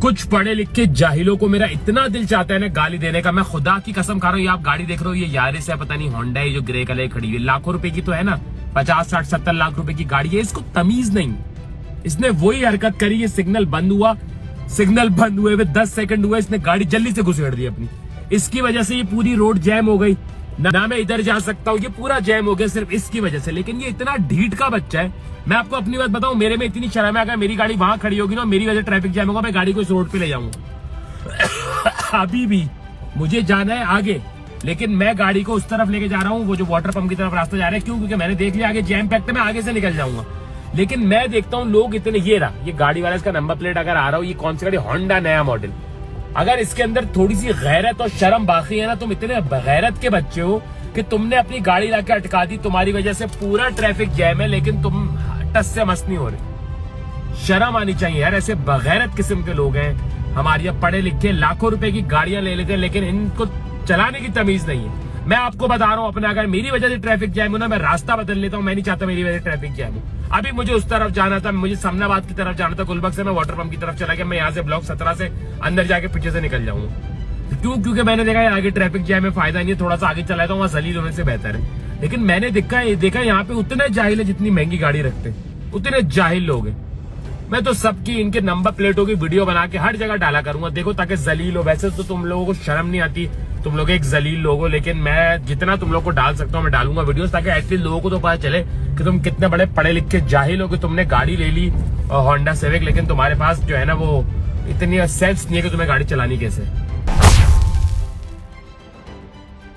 कुछ पढ़े लिखे जाहिलों को मेरा इतना दिल चाहता है ना गाली देने का, मैं खुदा की कसम खा रहा हूँ। ये आप गाड़ी देख रहे हो, ये यारिस है, पता नहीं होंडा है, जो ग्रे कलर खड़ी हुई है, लाखों रुपए की तो है ना, 50, 60, 70 लाख रुपए की गाड़ी है। इसको तमीज नहीं, इसने वही हरकत करी। ये सिग्नल बंद हुआ, सिग्नल बंद हुए 10 सेकंड हुए, इसने गाड़ी जल्दी से घुसेड़ दी अपनी। इसकी वजह से ये पूरी रोड जैम हो गई, ना मैं इधर जा सकता हूँ, ये पूरा जैम हो गया सिर्फ इसकी वजह से। लेकिन ये इतना ढीठ का बच्चा है। मैं आपको अपनी बात बताऊं, मेरे में इतनी शर्म है, अगर मेरी गाड़ी वहां खड़ी होगी ना, मेरी वजह ट्रैफिक जैम होगा, मैं गाड़ी को इस रोड पे ले जाऊंगा। अभी भी मुझे जाना है आगे, लेकिन मैं गाड़ी को उस तरफ लेके जा रहा हूँ, वो जो वाटर पंप की तरफ रास्ता जा रहा है। क्यों? क्योंकि मैंने देख लिया आगे जैम पैक्ट है, मैं आगे से निकल जाऊंगा। लेकिन मैं देखता हूँ लोग इतने, ये रहा ये गाड़ी वाला, इसका नंबर प्लेट अगर आ रहा हो, ये कौन सी गाड़ी, होंडा नया मॉडल। अगर इसके अंदर थोड़ी सी गैरत और शर्म बाकी है ना, तुम इतने बगैरत के बच्चे हो कि तुमने अपनी गाड़ी लाके अटका दी, तुम्हारी वजह से पूरा ट्रैफिक जैम है, लेकिन तुम टस से मस नहीं हो रहे। शर्म आनी चाहिए यार, ऐसे बगैरत किस्म के लोग हैं हमारे यहाँ, पढ़े लिखे, लाखों रुपए की गाड़ियां ले लेते हैं, लेकिन इनको चलाने की तमीज नहीं है। मैं आपको बता रहा हूँ अपना, अगर मेरी वजह से ट्रैफिक जैम हो ना, मैं रास्ता बदल लेता हूँ। मैं नहीं चाहता मेरी वजह से ट्रैफिक जैम हो। अभी मुझे उस तरफ जाना था, मुझे समनाबाद की तरफ जाना था, गुलबर्ग से मैं वाटर पंप की तरफ चला गया। मैं यहाँ से ब्लॉक 17 से अंदर जाके पीछे से निकल जाऊंगा। क्यों? क्योंकि मैंने देखा है आगे ट्रैफिक जैम में फायदा नहीं है, थोड़ा सा आगे चला जाता हूँ, वहाँ जलील होने से बेहतर है। लेकिन मैंने देखा यहाँ पे उतने जाहिल है, जितनी महंगी गाड़ी रखते उतने जाहिल लोग हैं। मैं तो सबकी इनके नंबर प्लेटों की वीडियो बना के हर जगह डाला करूंगा, देखो, ताकि जलील हो। वैसे तो तुम लोगों को शर्म नहीं आती, तुम लोग एक जलील लोग हो, लेकिन मैं जितना तुम लोग को डाल सकता हूँ मैं डालूंगा वीडियोस, ताकि एटलीस्ट लोगों को तो पता चले कि तुम कितने बड़े पढ़े लिखे जाहिल हो कि तुमने गाड़ी ले ली होंडा सिविक, लेकिन तुम्हारे पास जो है ना वो इतनी सेंस नहीं है कि तुम्हें गाड़ी चलानी कैसे।